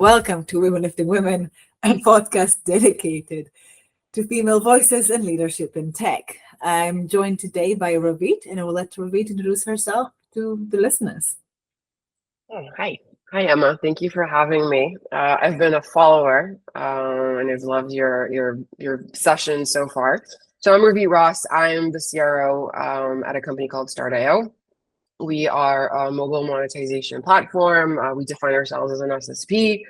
Welcome to Women Lifting Women, a podcast dedicated to female voices and leadership in tech. I'm joined today by Ravit, and I will let Ravit introduce herself to the listeners. Oh, hi. Hi, Emma. Thank you for having me. I've been a follower and I've loved your session so far. So I'm Ravit Ross. I'm the CRO at a company called Start.io. We are a mobile monetization platform. We define ourselves as an SSP.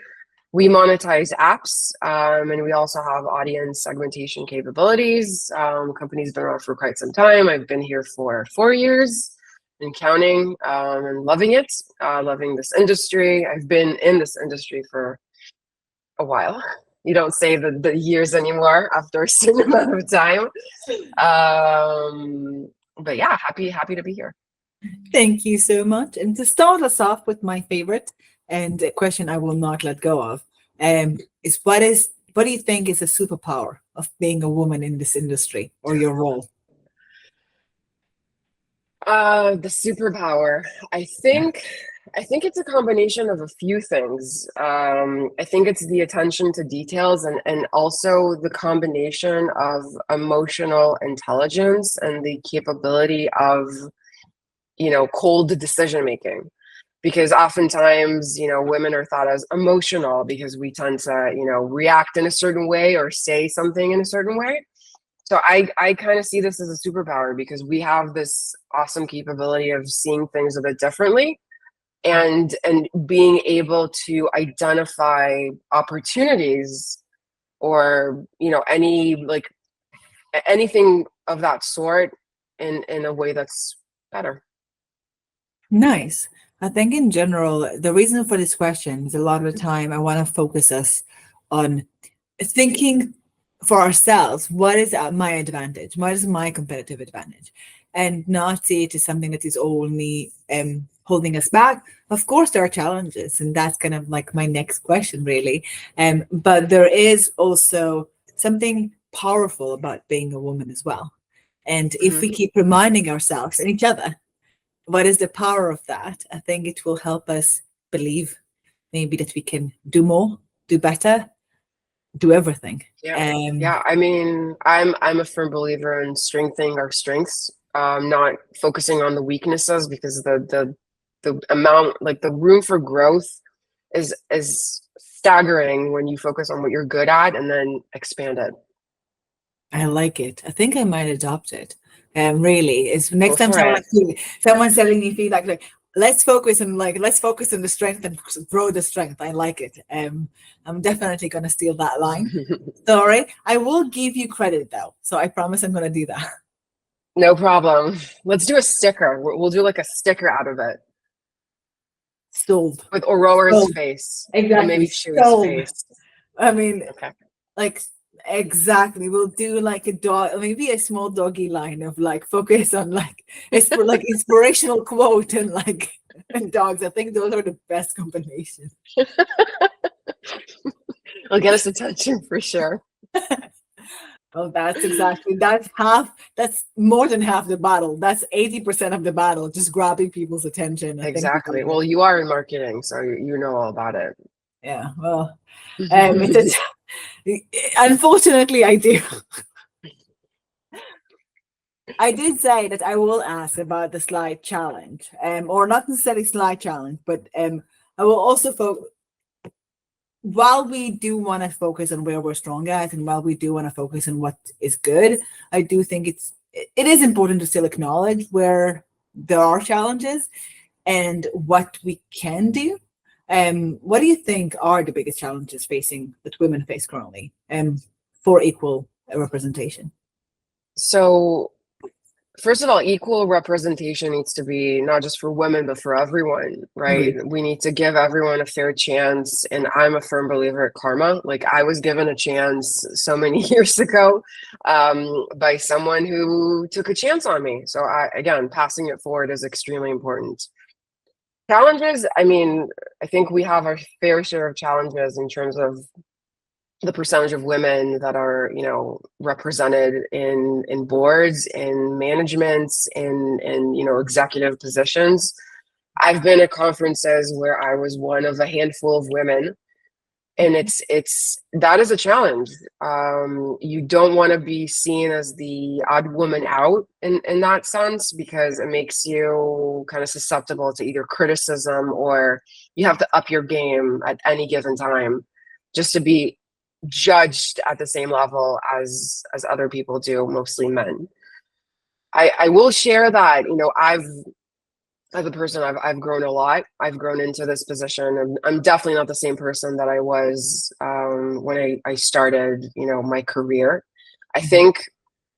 We monetize apps, and we also have audience segmentation capabilities. Company's been around for quite some time. I've been here for 4 years and counting, and loving it, loving this industry. I've been in this industry for a while. You don't say the years anymore after a certain amount of time. But yeah, happy to be here. Thank you so much. And to start us off with my favorite and a question I will not let go of, is what do you think is a superpower of being a woman in this industry or your role? The superpower. I think it's a combination of a few things. I think it's the attention to details and also the combination of emotional intelligence and the capability of, cold decision making. Because oftentimes, women are thought as emotional because we tend to, react in a certain way or say something in a certain way. So I kind of see this as a superpower because we have this awesome capability of seeing things a bit differently and being able to identify opportunities or anything of that sort in a way that's better. Nice. I think in general, the reason for this question is a lot of the time I want to focus us on thinking for ourselves, what is my advantage? What is my competitive advantage? And not see it as something that is only holding us back. Of course, there are challenges, and that's kind of like my next question, really. But there is also something powerful about being a woman as well. And if we keep reminding ourselves and each other, what is the power of that? I think it will help us believe maybe that we can do more, do better, do everything. Yeah. I mean, I'm a firm believer in strengthening our strengths, not focusing on the weaknesses because the amount, like the room for growth is staggering when you focus on what you're good at and then expand it. I like it. I think I might adopt it. Really, is next Go time for it. someone's telling me feedback like let's focus on the strength and grow the strength. I like it. I'm definitely gonna steal that line. Sorry, I will give you credit though. So I promise I'm gonna do that. No problem. Let's do a sticker. We'll do like a sticker out of it Sold. with Aurora's Sold. face. Exactly. Or maybe Chewy's Sold. face. I mean, Okay. like exactly. We'll do like a dog, maybe a small doggy line of like focus on like it's for like inspirational quote and like and dogs. I think those are the best combinations. It'll get us attention for sure. Well, that's more than half the battle. That's 80% of the battle, just grabbing people's attention. I think Exactly. Well, you are in marketing, so you know all about it. yeah. Well, it's unfortunately I do. I did say that I will ask about the slide challenge, or not necessarily slide challenge, but I will also focus. While we do want to focus on where we're strong at, and while we do want to focus on what is good, I do think it is important to still acknowledge where there are challenges and what we can do. What do you think are the biggest challenges facing that women face currently, for equal representation? So, first of all, equal representation needs to be not just for women, but for everyone, right? We need to give everyone a fair chance. And I'm a firm believer at karma. Like I was given a chance so many years ago by someone who took a chance on me. So again, passing it forward is extremely important. Challenges, I mean, I think we have our fair share of challenges in terms of the percentage of women that are, represented in boards, in managements, in executive positions. I've been at conferences where I was one of a handful of women And it's that is a challenge. You don't want to be seen as the odd woman out in that sense, because it makes you kind of susceptible to either criticism, or you have to up your game at any given time just to be judged at the same level as other people do, mostly men. I will share that, I've as a person, I've grown a lot. I've grown into this position, and I'm definitely not the same person that I was when I started, my career. I Mhm. think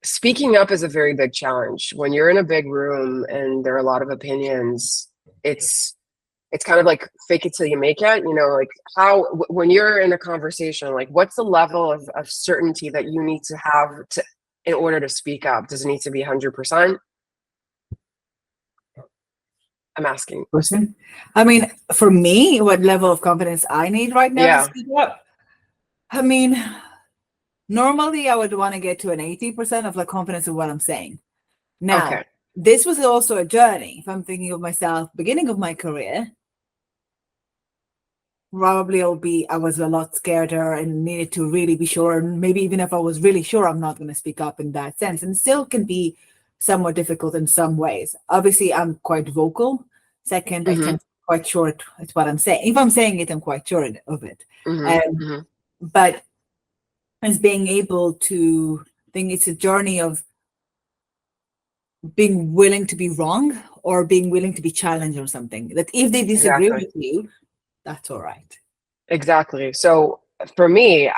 speaking up is a very big challenge. When you're in a big room and there are a lot of opinions, it's it's kind of like fake it till you make it. Like when you're in a conversation, like what's the level of certainty that you need to have to in order to speak up? Does it need to be 100%? I'm asking. Person. I mean, for me, what level of confidence I need right now to Yeah. speak up? I mean, normally I would want to get to an 80% of like confidence in what I'm saying. Okay. Now, this was also a journey. If I'm thinking of myself, beginning of my career, probably I was a lot scareder and needed to really be sure. And maybe even if I was really sure, I'm not going to speak up in that sense. And still can be somewhat difficult in some ways. Obviously, I'm quite vocal. Second, I Hmm. tend to be quite sure it's what I'm saying. If I'm saying it, I'm quite sure of it. Hmm. Um, Hmm. but as being able to think it's a journey of being willing to be wrong or being willing to be challenged or something. That if they disagree Exactly. with you, that's all right. Exactly. So for me,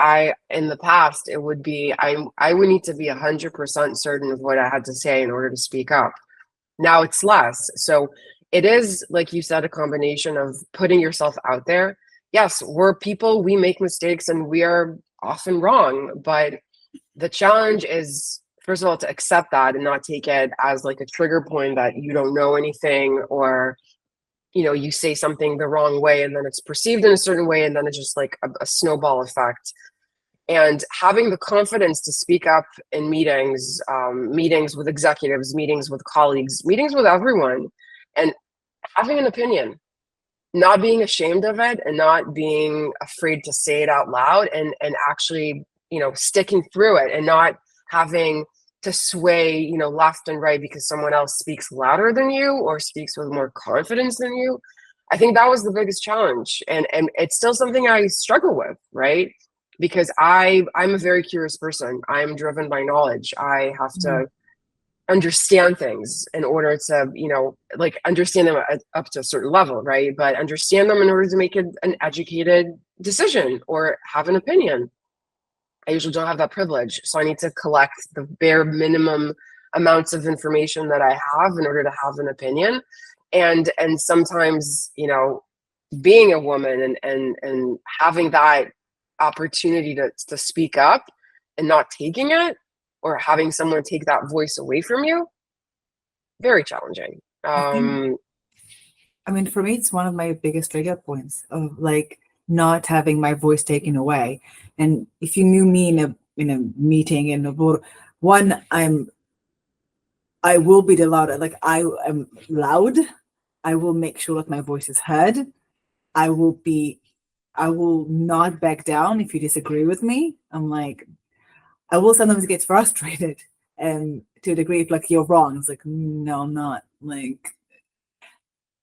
in the past, it would be I would need to be 100% certain of what I had to say in order to speak up. Now it's less. So it is, like you said, a combination of putting yourself out there. Yes, we're people, we make mistakes and we are often wrong, but the challenge is, first of all, to accept that and not take it as like a trigger point that you don't know anything, or you say something the wrong way and then it's perceived in a certain way, and then it's just like a snowball effect. And having the confidence to speak up in meetings, meetings with executives, meetings with colleagues, meetings with everyone, and having an opinion, not being ashamed of it and not being afraid to say it out loud, and actually sticking through it, and not having to sway left and right because someone else speaks louder than you or speaks with more confidence than you. I think that was the biggest challenge, and it's still something I struggle with, right? Because I'm a very curious person. I'm driven by knowledge. I have Mhm. to understand things in order to like understand them up to a certain level, right? But understand them in order to make an educated decision or have an opinion. I usually don't have that privilege, so I need to collect the bare minimum amounts of information that I have in order to have an opinion. And sometimes being a woman and having that opportunity to speak up and not taking it, or having someone take that voice away from you, very challenging. I think, I mean, for me, it's one of my biggest trigger points of like not having my voice taken away. And if you knew me in a meeting in a board, one, I will be the louder. Like I am loud. I will make sure that my voice is heard. I will be, I will not back down if you disagree with me. I'm like, I will sometimes get frustrated and to a degree, if like you're wrong, it's like, no, I'm not. Like,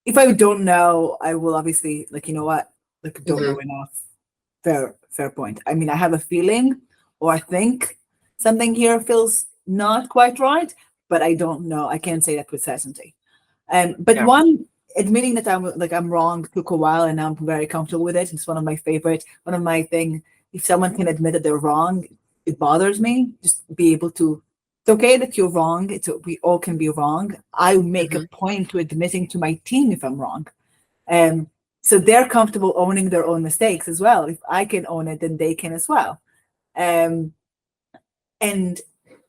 if I don't know, I will obviously like, you know what, like don't Hmm. know enough. Fair point. I mean, I have a feeling or I think something here feels not quite right, but I don't know. I can't say that with certainty. But Yeah. one admitting that I'm wrong took a while, and I'm very comfortable with it. It's one of my favorite. One of my thing. If someone can admit that they're wrong, it bothers me. Just be able to. It's okay that you're wrong. We all can be wrong. I make a Hmm. point to admitting to my team if I'm wrong. Um, so they're comfortable owning their own mistakes as well. If I can own it, then they can as well. Um, and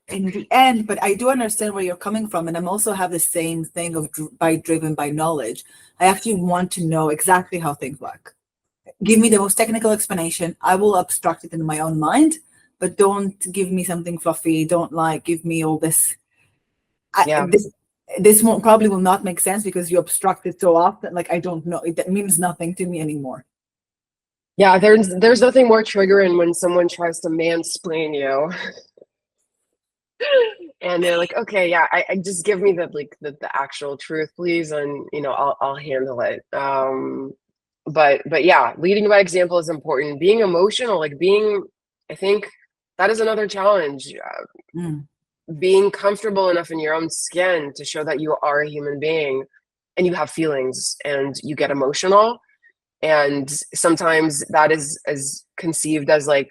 in the end, but I do understand where you're coming from, and I'm also have the same thing of by driven by knowledge. I actually want to know exactly how things work. Give me the most technical explanation. I will abstract it in my own mind, but don't give me something fluffy. Don't like give me all this. Yeah. This won't probably will not make sense because you obstruct it so often. Like I don't know. That means nothing to me anymore. Yeah, there's nothing more triggering when someone tries to mansplain you and they're like, okay, yeah, I just give me the like the actual truth, please, and I'll handle it. But yeah, leading by example is important. Being emotional, like being, I think that is another challenge. Mm. Being comfortable enough in your own skin to show that you are a human being and you have feelings and you get emotional. And sometimes that is conceived as like,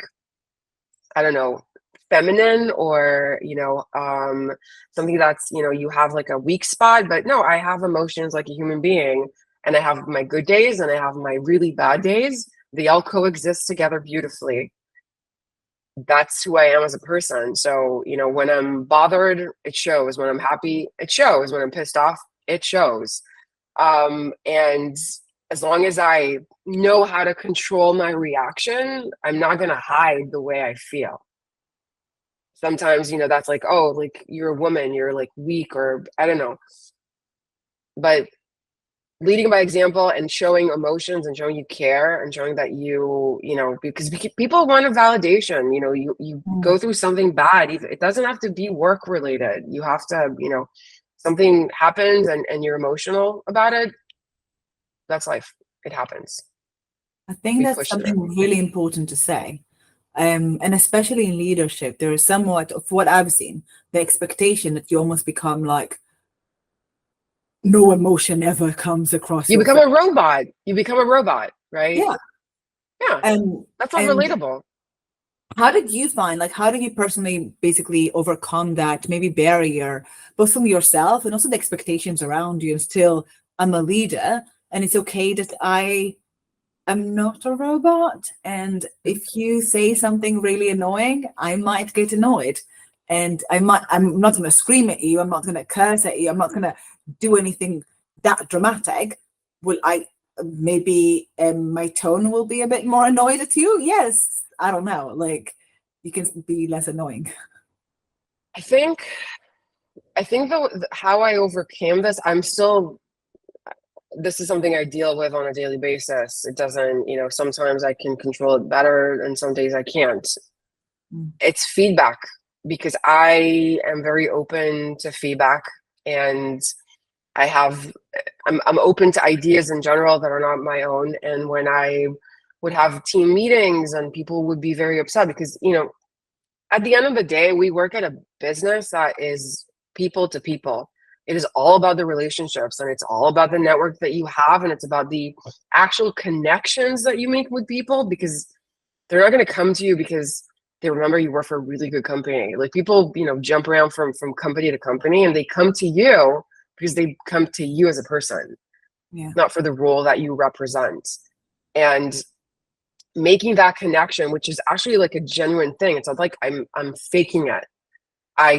I don't know, feminine or, something that's, you have like a weak spot, but no, I have emotions like a human being and I have my good days and I have my really bad days. They all coexist together beautifully. That's who I am as a person. So, when I'm bothered, it shows. When I'm happy, it shows. When I'm pissed off, it shows. And as long as I know how to control my reaction, I'm not going to hide the way I feel. Sometimes, that's like, oh, like you're a woman, you're like weak, or I don't know. But leading by example and showing emotions and showing you care and showing that because people want a validation. You Mm. go through something bad. It doesn't have to be work related. You have to, something happens and you're emotional about it. That's life. It happens. I think We that's push through. something really important to say. And especially in leadership, there is somewhat of what I've seen, the expectation that you almost become like no emotion ever comes across You your become face. a robot. You become a robot, right? Yeah. Yeah. And That's not and relatable. how did you find, like, how did you personally basically overcome that maybe barrier, both from yourself and also the expectations around you? And still, I'm a leader, and it's okay that I'm not a robot. And if you say something really annoying, I might get annoyed. And I'm not going to scream at you. I'm not going to curse at you. I'm not going to do anything that dramatic. Will I, maybe my tone will be a bit more annoyed at you? Yes. I don't know. Like, you can be less annoying. I think how I overcame this, this is something I deal with on a daily basis. It doesn't, sometimes I can control it better and some days I can't. Mm. It's feedback because I am very open to feedback and I have I'm open to ideas in general that are not my own. And when I would have team meetings and people would be very upset because, at the end of the day, we work at a business that is people to people. It is all about the relationships and it's all about the network that you have and it's about the actual connections that you make with people because they're not going to come to you because they remember you work for a really good company. Like people, jump around from company to company and they come to you because they come to you as a person, Yeah. not for the role that you represent. And making that connection, which is actually like a genuine thing. It's not like I'm faking it. I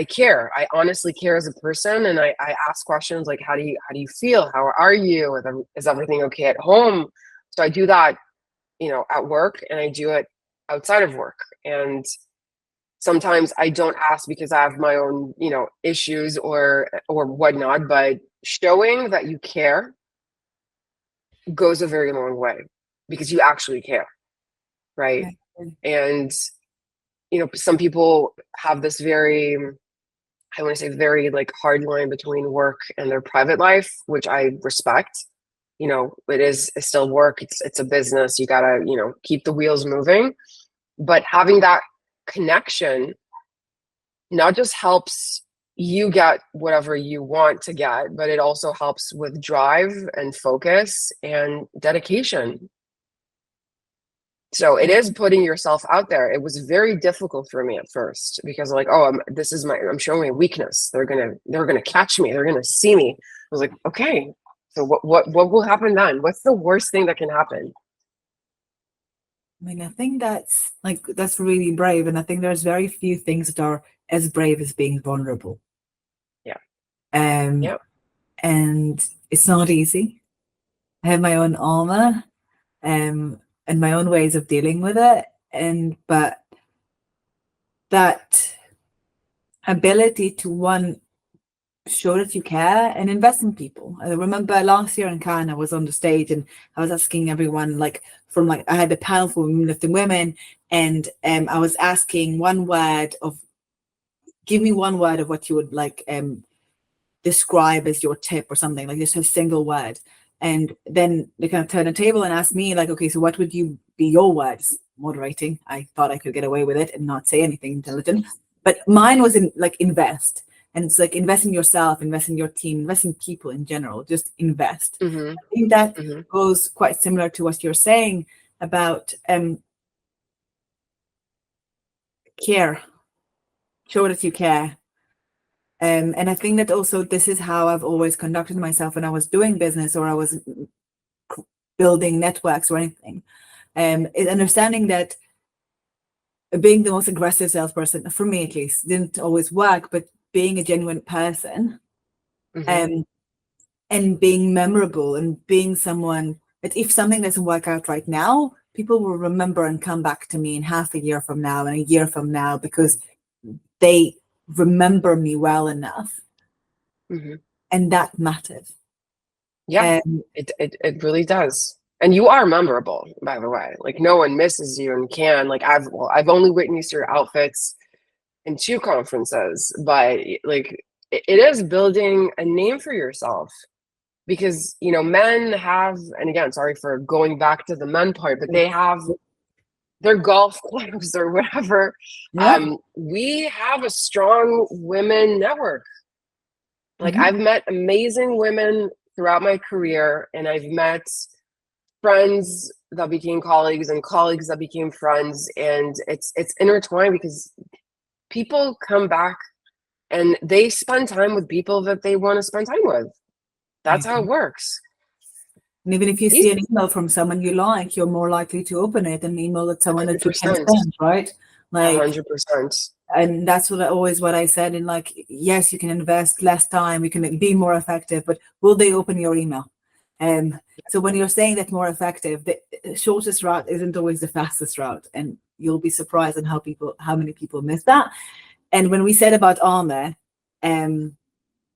care. I honestly care as a person and I ask questions like how do you feel? How are you? Is everything okay at home? So I do that, at work and I do it outside of work. And sometimes I don't ask because I have my own, issues or whatnot, but showing that you care goes a very long way because you actually care, right? Yeah. And some people have this very, I want to say, very like hard line between work and their private life, which I respect. It's still work. It's a business. You gotta, keep the wheels moving. But having that connection not just helps you get whatever you want to get, but it also helps with drive and focus and dedication. So it is putting yourself out there. It was very difficult for me at first because like, oh, I'm showing a weakness. They're gonna catch me. They're gonna see me. I was like, okay, so what will happen then? What's the worst thing that can happen? I mean, I think that's really brave. And I think there's very few things that are as brave as being vulnerable. Yeah, Um, yeah. and it's not easy. I have my own armor, and my own ways of dealing with it. And but that ability to one show that you care and invest in people. I remember last year in Cannes, I was on the stage and I was asking everyone, like, from like, I had a panel for women lifting women, and I was asking one word of, give me one word of what you would like describe as your tip or something, like just a single word. And then they kind of turned the table and asked me, like, okay, so what would you be your words? Moderating. I thought I could get away with it and not say anything intelligent. But mine was in like invest. And it's like invest in yourself, invest in your team, invest in people in general, just invest. Mm-hmm. I think that Mm-hmm. goes quite similar to what you're saying about care. Show that you care. And I think that also this is how I've always conducted myself when I was doing business or I was building networks or anything. Is understanding that being the most aggressive salesperson, for me at least, didn't always work, but being a genuine person, Mm-hmm. and being memorable and being someone that if something doesn't work out right now, people will remember and come back to me in half a year from now and a year from now because they remember me well enough, Mm-hmm. and that matters. Yeah, Um, it really does. And you are memorable, by the way. Like no one misses you and can. Like I've only witnessed your outfits in two conferences, but like it is building a name for yourself because men have, and again, sorry for going back to the men part, but they have their golf clubs or whatever. yeah. We have a strong women network. Like Mhm. I've met amazing women throughout my career, and I've met friends that became colleagues and colleagues that became friends, and it's intertwined because people come back and they spend time with people that they want to spend time with. I That's how it agree. works. And even if you see These an email from someone you like, you're more likely to open it than an email that someone that you can 100%, stand, right? Like, 100%. and that's what I said in, like, yes, you can invest less time, you can be more effective, but will they open your email? So when you're saying that more effective, the shortest route isn't always the fastest route, and you'll be surprised on how many people miss that. And when we said about armor, um,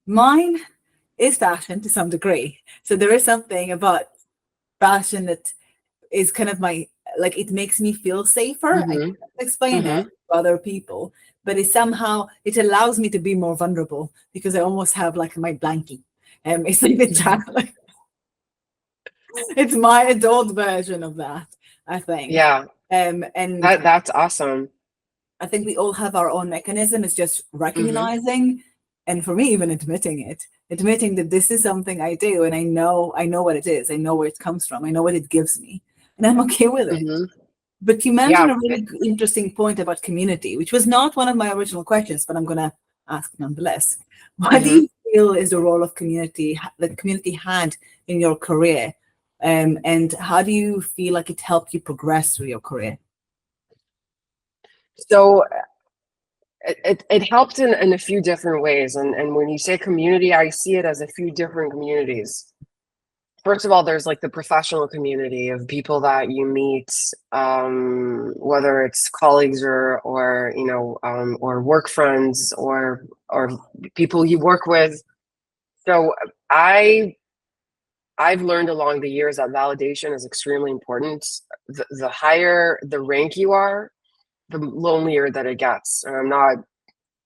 mine is fashion to some degree. So there is something about fashion that is kind of my, like, it makes me feel safer. I Mm-hmm. can't explain it Mm-hmm. to other people, but it allows me to be more vulnerable because I almost have like my blankie. It's like the child, it's my adult version of that, I think. Yeah, And that's awesome. I think we all have our own mechanism. It's just Mm-hmm. recognizing, and for me, even admitting that this is something I do, and I know what it is. I know where it comes from. I know what it gives me, and I'm okay with it. Mm-hmm. But you mentioned Yeah. a really interesting point about community, which was not one of my original questions, but I'm going to ask nonetheless. What do Mm-hmm. you feel is the role of community that community had in your career? And how do you feel like it helped you progress through your career? So it helped in a few different ways. And when you say community, I see it as a few different communities. First of all, there's like the professional community of people that you meet, whether it's colleagues or work friends or people you work with. So I I've learned along the years that validation is extremely important. The higher the rank you are, the lonelier that it gets. And I'm not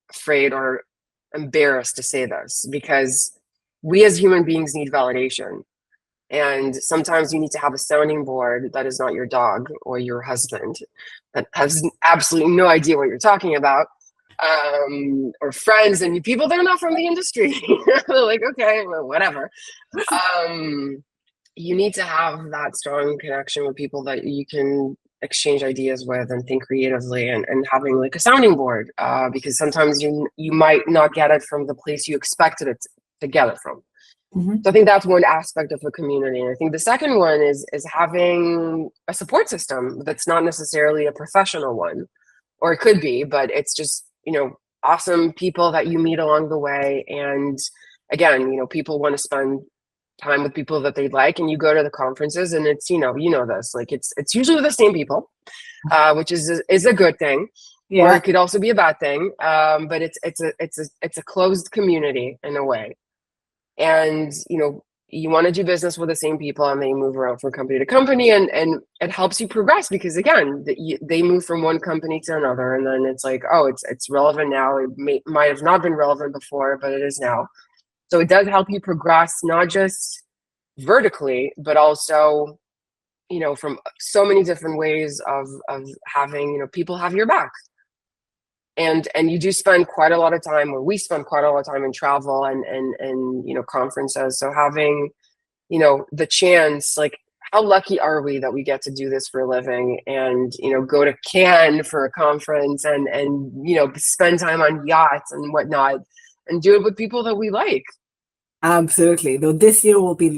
afraid or embarrassed to say this because we as human beings need validation. And sometimes you need to have a sounding board that is not your dog or your husband that has absolutely no idea what you're talking about, or friends and people that are not from the industry. They're like, okay, well, whatever. Um, you need to have that strong connection with people that you can exchange ideas with and think creatively and having like a sounding board, because sometimes you might not get it from the place you expected it to get it from. Mhm. So I think that's one aspect of a community. And I think the second one is having a support system that's not necessarily a professional one, or it could be, but it's just, awesome people that you meet along the way. And again, people want to spend time with people that they like, and you go to the conferences and it's, this, like it's usually the same people, which is a good thing. or Yeah. it could also be a bad thing. But it's a closed community in a way, and you want to do business with the same people, and they move around from company to company, and it helps you progress because again, they move from one company to another, and then it's like, oh, it's relevant now. It might have not been relevant before, but it is now. So it does help you progress, not just vertically, but also from so many different ways of having people have your back. And you do spend quite a lot of time, or we spend quite a lot of time in travel and conferences. So having the chance, like, how lucky are we that we get to do this for a living, and go to Cannes for a conference, and spend time on yachts and whatnot, and do it with people that we like. Absolutely. Though this year will be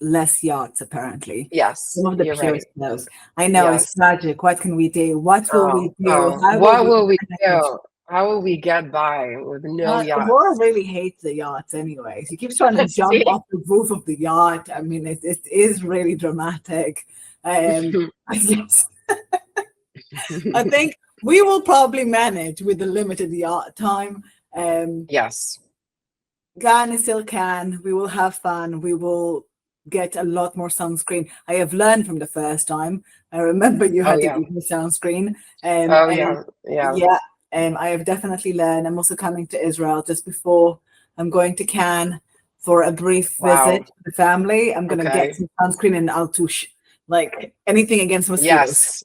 less yachts, apparently. Yes, Some of the you're right. purest knows. I know it's Yes. tragic. What can we do? What will we do? Oh, How will what we will we manage? do? How will we get by with no Laura yachts? really hates the yachts anyway. She keeps trying to jump See? off the roof of the yacht. I mean, it is really dramatic. Yes, I think we will probably manage with the limited yacht time. Um, Yes. Can still can. We will have fun. We will get a lot more sunscreen. I have learned from the first time. I remember you Oh had to yeah. give me sunscreen. Oh And yeah. Yeah. yeah, I have definitely learned. I'm also coming to Israel just before I'm going to Cannes for a brief visit Wow. with the family. I'm gonna get Okay. some sunscreen and Altouche, like anything against mosquitoes. Yes.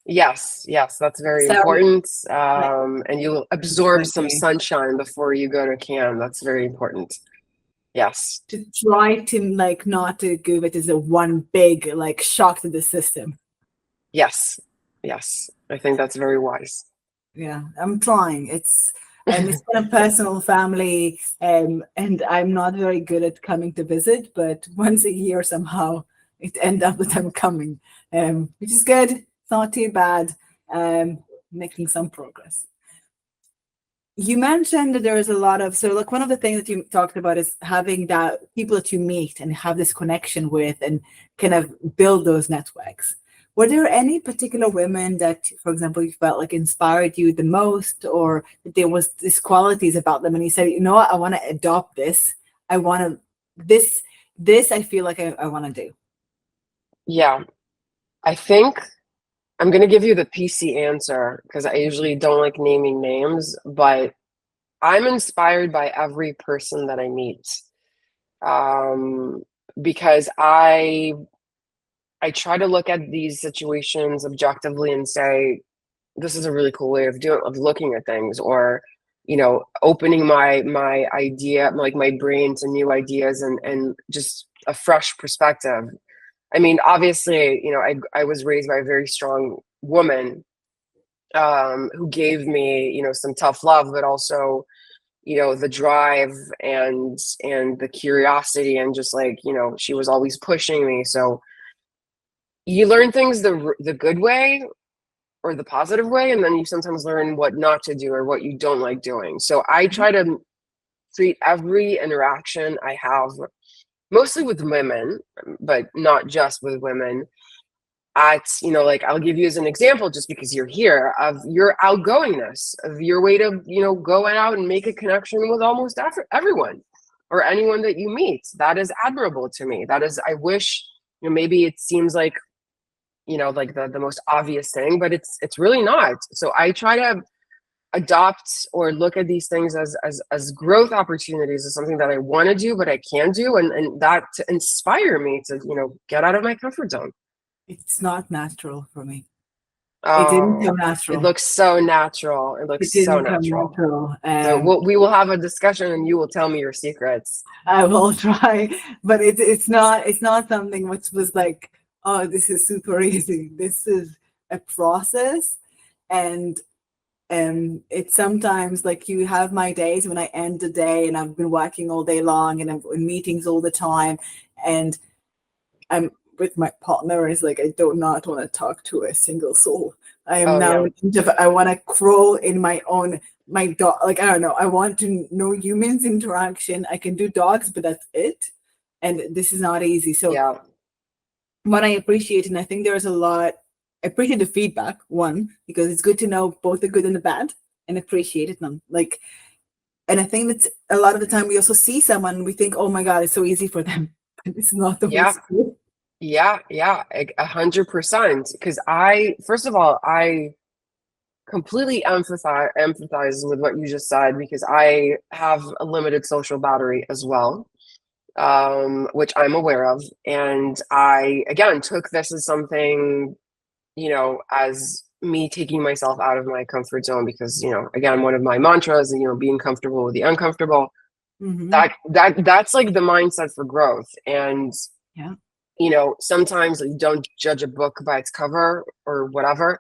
Yes. Yes. That's very So important. I- And you'll absorb some definitely sunshine before you go to Cannes. That's very important. Yes. to try to like not to give it as a one big like shock to the system. Yes. Yes. I think that's very wise. Yeah, I'm trying. It's been a personal family, and I'm not very good at coming to visit, but once a year somehow it end up that I'm coming, which is good. It's not too bad. Making some progress. You mentioned that there is a lot of, so like one of the things that you talked about is having that people that you meet and have this connection with and kind of build those networks. Were there any particular women that, for example, you felt like inspired you the most, or that there was these qualities about them and you said, you know what, I want to adopt this. I want to this I feel like I want to do. Yeah. I think I'm going to give you the PC answer because I usually don't like naming names, but I'm inspired by every person that I meet. Um, because I try to look at these situations objectively and say, this is a really cool way of looking at things, or opening my idea, like my brain, to new ideas, and just a fresh perspective. I mean, obviously, I was raised by a very strong woman, who gave me, some tough love, but also, the drive and the curiosity, and just like, she was always pushing me. So you learn things the good way or the positive way, and then you sometimes learn what not to do or what you don't like doing. So I try to treat every interaction I have, mostly with women, but not just with women, at like, I'll give you as an example, just because you're here, of your outgoingness, of your way to go out and make a connection with almost everyone or anyone that you meet. That is admirable to me. That is, I wish, maybe it seems like like the most obvious thing, but it's really not. So I try to adopt or look at these things as growth opportunities, as something that I want to do but I can do, and that to inspire me to get out of my comfort zone. It's not natural for me. It didn't Oh, come it natural. looks so natural. It It looks so didn't come natural. natural. So we will have a discussion and you will tell me your secrets. I will try, but it's not something which was like, oh, this is super easy. This is a process, and it's sometimes like you have my days when I end the day and I've been working all day long and I'm in meetings all the time, and I'm with my partner is like I do not want to talk to a single soul. I am Oh now yeah. I want to crawl in my own my dog, like I don't know, I want to know humans interaction. I can do dogs, but that's it. And this is not easy. So Yeah. what I appreciate, and I think there's a lot appreciate the feedback, one, because it's good to know both the good and the bad and appreciate it. And I think that a lot of the time we also see someone, we think, oh my God, it's so easy for them. But it's not Yeah. always true. Yeah. Yeah. 100%. Because first of all, I completely empathize with what you just said, because I have a limited social battery as well, which I'm aware of. And I, again, took this as something, as me taking myself out of my comfort zone, because, again, one of my mantras, being comfortable with the uncomfortable, Hmm. that's like the mindset for growth. And, Yeah, sometimes you don't judge a book by its cover or whatever.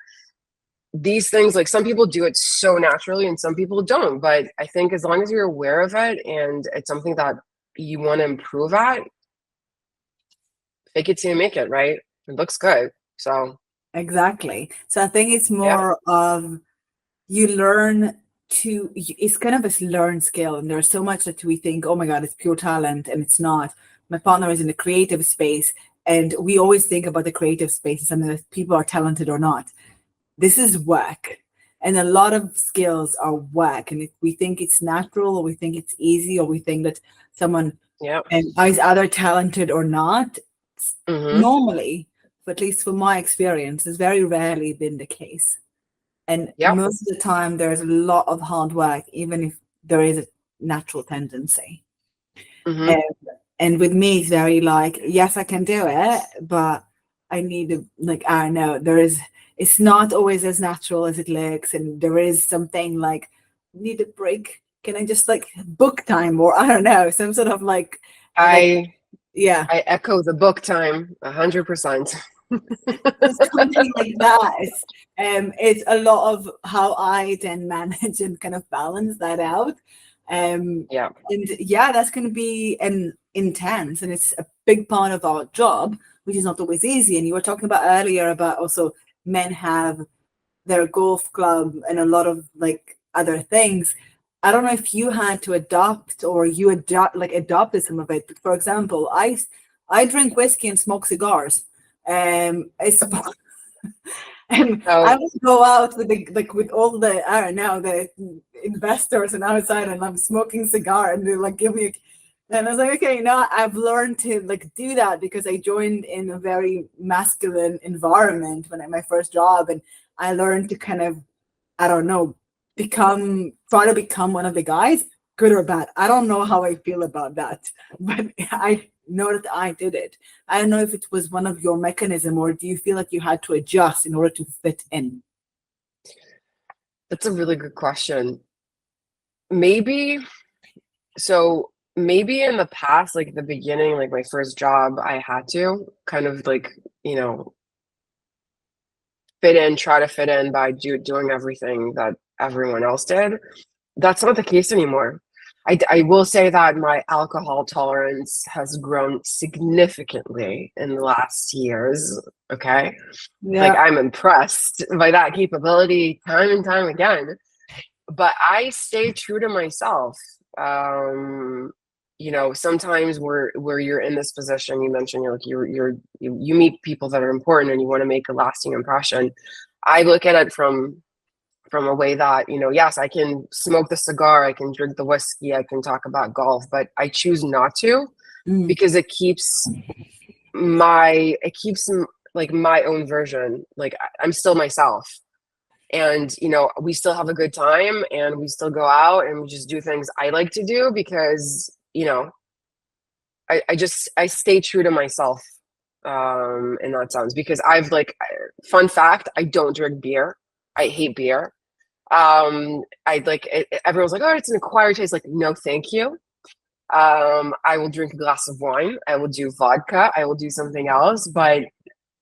These things, like, some people do it so naturally and some people don't, but I think as long as you're aware of it and it's something that you want to improve at, fake it till you make it, right? It looks good. So exactly. So I think it's yeah. more of you learn it's kind of a learned skill. And there's so much that we think, oh my God, it's pure talent, and it's not. My partner is in the creative space, and we always think about the creative space as something that people are talented or not. This is work. And a lot of skills are work. And if we think it's natural, or we think it's easy, or we think that someone Yeah. is either talented or not, Mm-hmm. normally, at least from my experience, has very rarely been the case. And Yep. most of the time, there's a lot of hard work, even if there is a natural tendency. Mm-hmm. And, and with me, it's very like, yes, I can do it, but I need to, like, I don't know, it's not always as natural as it looks. And there is something like, need a break. Can I just like book time, or I don't know, some sort of like, I yeah. I echo the book time 100%. Something like that. It's a lot of how I then manage and kind of balance that out. Yeah. And yeah, that's going to be an intense, and it's a big part of our job, which is not always easy. And you were talking about earlier about also men have their golf club and a lot of like other things. I don't know if you had to adopt, or you adopted some of it. But for example, I drink whiskey and smoke cigars. It's and I So would go out with with all the, I don't know, the investors and outside, and I'm smoking cigar, and they like give me and I was like, okay, I've learned to like do that, because I joined in a very masculine environment when my first job, and I learned to kind of, I don't know, try to become one of the guys, good or bad. I don't know how I feel about that, but I know that I did it. I don't know if it was one of your mechanism, or do you feel like you had to adjust in order to fit in? that's a really good question. Maybe maybe in the past, like the beginning, like my first job, I had to kind of like, you know, try to fit in by doing everything that everyone else did. That's not the case anymore. I will say that my alcohol tolerance has grown significantly in the last years. Okay. Like, Yeah. I'm impressed by that capability time and time again. But I stay true to myself. Um, sometimes where you're in this position, you mentioned you meet people that are important and you want to make a lasting impression. I look at it from a way that, yes, I can smoke the cigar, I can drink the whiskey, I can talk about golf, but I choose not to, Mm. because it keeps like my own version. Like, I'm still myself, and we still have a good time, and we still go out and we just do things I like to do, because I stay true to myself, in that sense, because fun fact, I don't drink beer. I hate beer. I like it, everyone's like, oh, it's an acquired taste. Like, no, thank you. I will drink a glass of wine, I will do vodka, I will do something else, but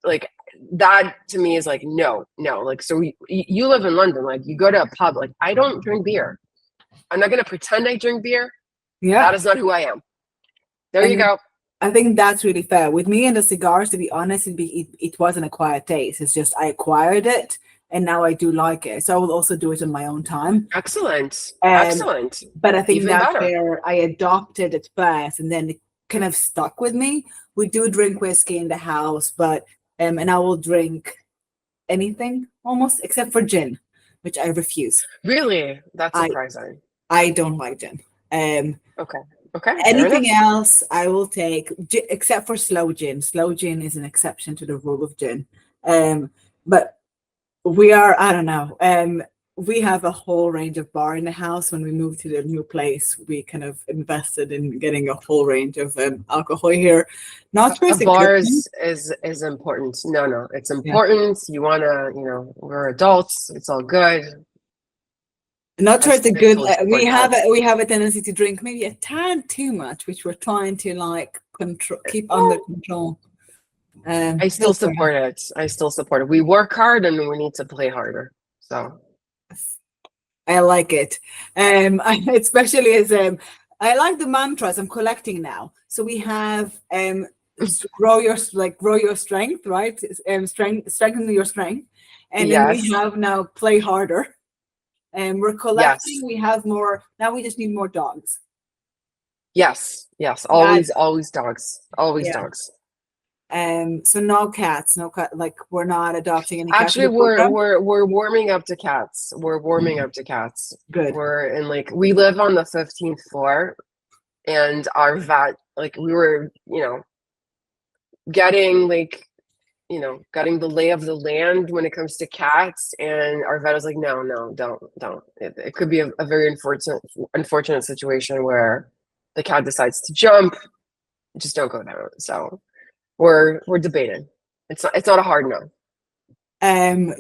like, that to me is like, no. Like, so you live in London, like, you go to a pub, like, I don't drink beer. I'm not going to pretend I drink beer. That Yeah. is not who I am. There you And go. I think that's really fair. With me and the cigars, to be honest, it was an acquired taste. It's just I acquired it, and now I do like it. So I will also do it on my own time. Excellent. Um, Excellent. but I think Even that's better. where I adopted it first, and then it kind of stuck with me. We do drink whiskey in the house, but and I will drink anything almost except for gin, which I refuse. Really? That's I surprising. I don't like gin. Okay. Okay. Fair Anything enough. else I will take, except for slow gin. Slow gin is an exception to the rule of gin. But I don't know. We have a whole range of bar in the house. When we moved to the new place, we kind of invested in getting a whole range of alcohol here. Not sure A it's a good bar thing. is important. No, it's Yeah. important. You wanna, we're adults. It's all good. Not sure it's a I good. totally support that. We have a tendency to drink maybe a tad too much, which we're trying to like keep under Well, control. I still We'll try. support it. I still support it. We work hard and we need to play harder. So I like it. Especially as I like the mantras I'm collecting now. So we have grow your strength, right? Strengthen your strength, and then we yes, have now play harder. And we're collecting. yes, We have more now. We just need more dogs. yes. That Always dogs. Always yeah. dogs. So no cats, no cat. Like we're not adopting any cats in Actually, the program. we're warming up to cats. We're warming up to cats. Good. We're in we live on the 15th floor, and our vet we were getting getting the lay of the land when it comes to cats, and our vet was like, no, don't. It could be a very unfortunate situation where the cat decides to jump. Just don't go there. So we're debating. It's not a hard no.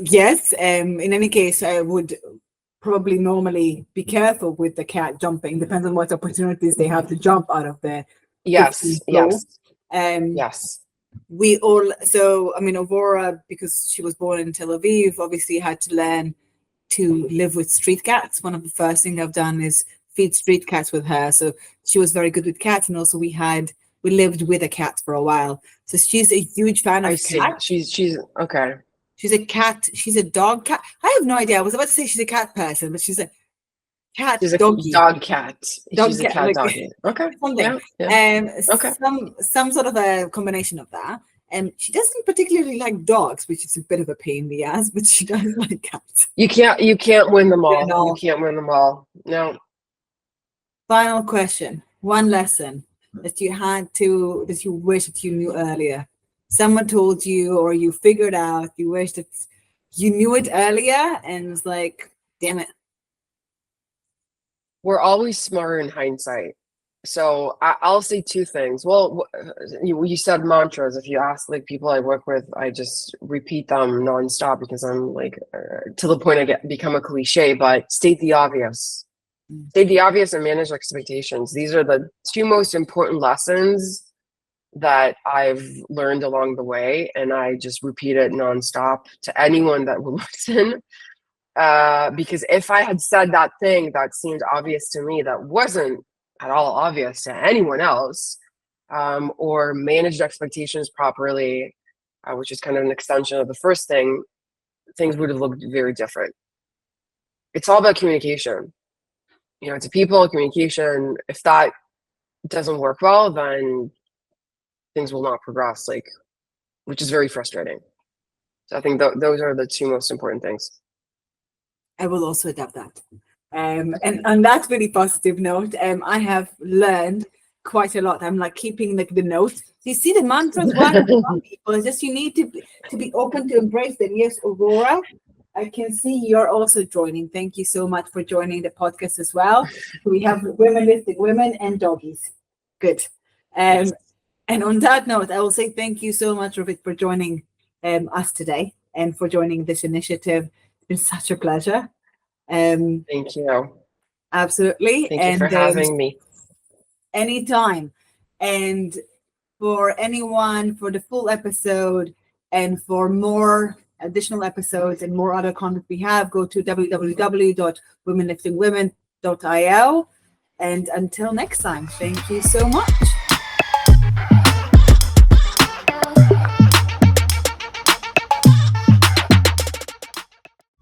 Yes. In any case, I would probably normally be careful with the cat jumping. Depends on what opportunities they have to jump out of the 15th floor. Yes. We Aurora, because she was born in Tel Aviv, obviously had to learn to live with street cats. One of the first things I've done is feed street cats with her. So she was very good with cats, and also we lived with a cat for a while. So she's a huge fan of I see. cats. She's okay. She's a cat. She's a dog cat. I have no idea. I was about to say she's a cat person, but she's a cat She's a doggy. dog cat. Dog She's a cat, cat like doggy. Okay. something. Okay. Some sort of a combination of that. And she doesn't particularly like dogs, which is a bit of a pain in the ass, but she does like cats. You can't win them all. No. You can't win them all. No. Final question. One lesson that you wish that you knew earlier. Someone told you, or you figured out, you wish that you knew it earlier, and was like, damn it. We're always smarter in hindsight. So I'll say two things. Well, you said mantras. If you ask people I work with, I just repeat them nonstop because I'm to the point I become a cliche. But state the obvious. State the obvious and manage expectations. These are the two most important lessons that I've learned along the way, and I just repeat it nonstop to anyone that will listen. Because if I had said that thing that seemed obvious to me that wasn't at all obvious to anyone else, or managed expectations properly, which is kind of an extension of the first thing, things would have looked very different. It's all about communication. To people, communication. If that doesn't work well, then things will not progress, which is very frustrating. So I think those are the two most important things. I will also adapt that. And on that really positive note, I have learned quite a lot. I'm keeping the notes. You see, the mantras work for some people. It's just you need to be open to embrace them. Yes, Aurora, I can see you're also joining. Thank you so much for joining the podcast as well. We have women listing women and doggies. Good. And on that note, I will say thank you so much, Ravit, for joining us today and for joining this initiative. It's been such a pleasure. Thank you. Absolutely. Thank you for having me. Anytime. And for anyone, for the full episode and for more additional episodes and more other content we have, go to www.womenliftingwomen.io. And until next time, thank you so much.